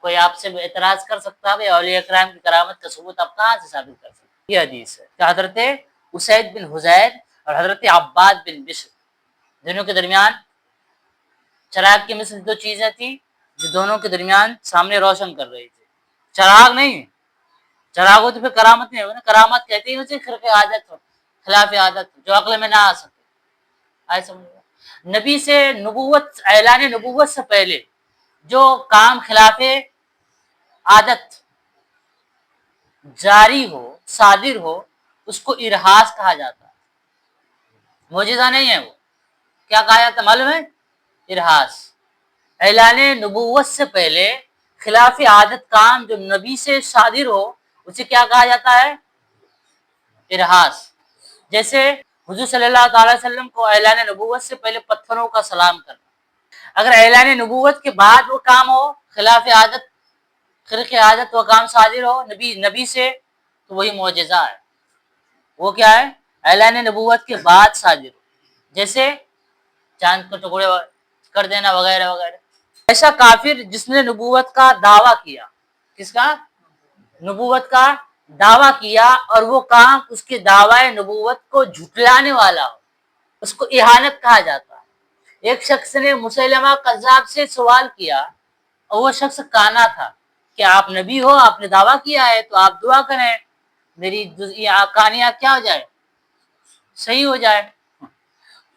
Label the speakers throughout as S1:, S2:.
S1: کوئی آپ سے اعتراض کر سکتا ہے اولیاء کرام کی کرامت کا ثبوت آپ کہاں سے ثابت کر سکتے؟ یہ حدیث ہے کہ حضرت اسید بن حذیر اور حضرت عباد بن بشر دونوں کے درمیان چراغ کی مثل دو چیزیں تھیں جو دونوں کے درمیان سامنے روشن کر رہی تھی. چراغ نہیں، چراغ ہو تو پھر کرامت نہیں ہوگا نا. کرامت کہتے ہیں اسے خرق عادت ہو، خلاف عادت جو عقل میں نہ آ سکے. آئے سمجھ نبی سے نبوت، اعلان نبوت سے پہلے جو کام خلاف عادت جاری ہو، صادر ہو، اس کو ارہاس کہا جاتا ہے. معجزہ نہیں ہے وہ. کیا کہا جاتا ہے معلوم ہے؟ ارہاس. اعلان نبوت سے پہلے خلاف عادت کام جو نبی سے صادر ہو اسے کیا کہا جاتا ہے؟ ارہاس. جیسے حضور صلی اللہ تعالی وسلم کو اعلان نبوت سے پہلے پتھروں کا سلام کرنا. اگر اعلان نبوت کے بعد وہ کام ہو خلاف عادت، خرق عادت وہ کام صادر ہو نبی سے، تو وہی معجزہ ہے. وہ کیا ہے؟ اعلان نبوت کے بعد صادر ہو، جیسے چاند کو ٹکڑے کر دینا وغیرہ وغیرہ. ایسا کافر جس نے نبوت کا دعویٰ کیا، کس کا؟ نبوت کا دعویٰ کیا، اور وہ کام اس کے دعوی نبوت کو جھٹلانے والا ہو، اس کو اہانت کہا جاتا ہے. ایک شخص نے مسیلمہ کذاب سے سوال کیا اور وہ شخص کانا تھا کہ آپ نبی ہو، آپ نے دعویٰ کیا ہے تو آپ دعا کریں میری کہانیاں کیا ہو جائے، صحیح ہو جائے.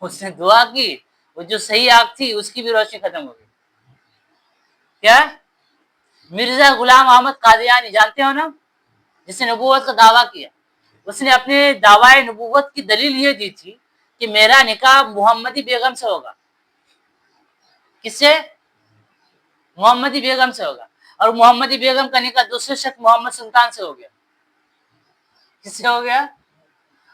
S1: اس نے دعا کی، وہ جو صحیح آنکھ تھی اس کی بھی روشنی ختم ہو گئی. کیا؟ مرزا غلام احمد قادیانی جانتے ہو نا، جس نے نبوت کا دعویٰ کیا. اس نے اپنے دعوی نبوت کی دلیل یہ دی تھی کہ میرا نکاح محمدی بیگم سے ہوگا. کس سے؟ محمدی بیگم سے ہوگا. اور محمدی بیگم کا نکاح دوسرے شخص محمد سلطان سے ہو گیا. کس سے ہو گیا؟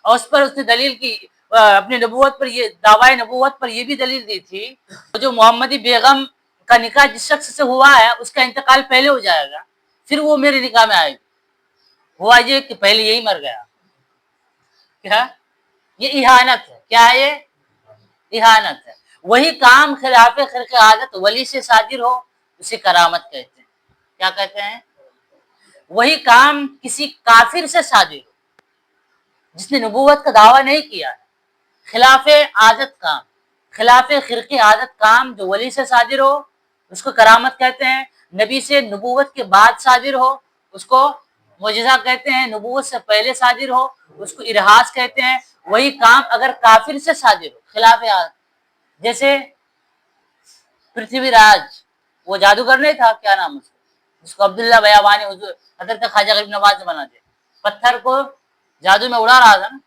S1: اور اس پر اس نے دلیل کی، اپنی نبوت پر، یہ دعوی نبوت پر یہ بھی دلیل دی تھی جو محمدی بیگم کا نکاح جس شخص سے ہوا ہے اس کا انتقال پہلے ہو جائے گا، پھر وہ میرے نکاح میں آئے گی. ہوا یہ کہ پہلے یہی مر گیا. کیا؟ یہ اہانت ہے. کیا ہے یہ؟ اہانت ہے. وہی کام خلاف خرق عادت ولی سے صادر ہو اسے کرامت کہتے ہیں. کیا کہتے ہیں؟ وہی کام کسی کافر سے صادر ہو جس نے نبوت کا دعویٰ نہیں کیا ہے، خلاف عادت کام، خلاف خرق عادت کام جو ولی سے صادر ہو اس کو کرامت کہتے ہیں. نبی سے نبوت کے بعد صادر ہو اس کو معجزہ کہتے ہیں. نبوت سے پہلے صادر ہو اس کو ارہاس کہتے ہیں. وہی کام اگر کافر سے صادر ہو خلاف عادت، جیسے پرتھوی راج وہ جادوگر نہیں تھا، کیا نام اس کو، جس کو عبداللہ بیابانی حضور حضرت خواجہ غریب نواز نے بنا دیا، پتھر کو جادو میں اڑا رہا تھا نا،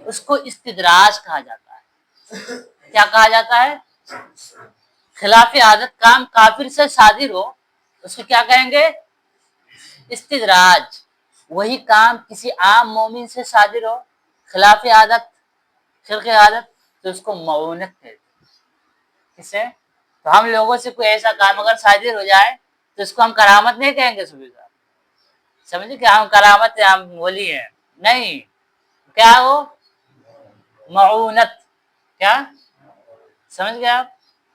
S1: اس کو استدراج کہا جاتا ہے. کیا کہا جاتا ہے؟ خلاف عادت کام کافر سے صادر ہو اس کو کیا کہیں گے؟ استدراج. وہی کام کسی عام مومن سے صادر ہو خلاف عادت خرق عادت تو اس کو معونت کہتے ہیں. کس سے؟ تو ہم لوگوں سے کوئی ایسا کام اگر صادر ہو جائے تو اس کو ہم کرامت نہیں کہیں گے. سمجھے کہ ہم کرامت ہم ولی ہیں، نہیں. کیا ہو؟ معونت. کیا سمجھ گئے آپ؟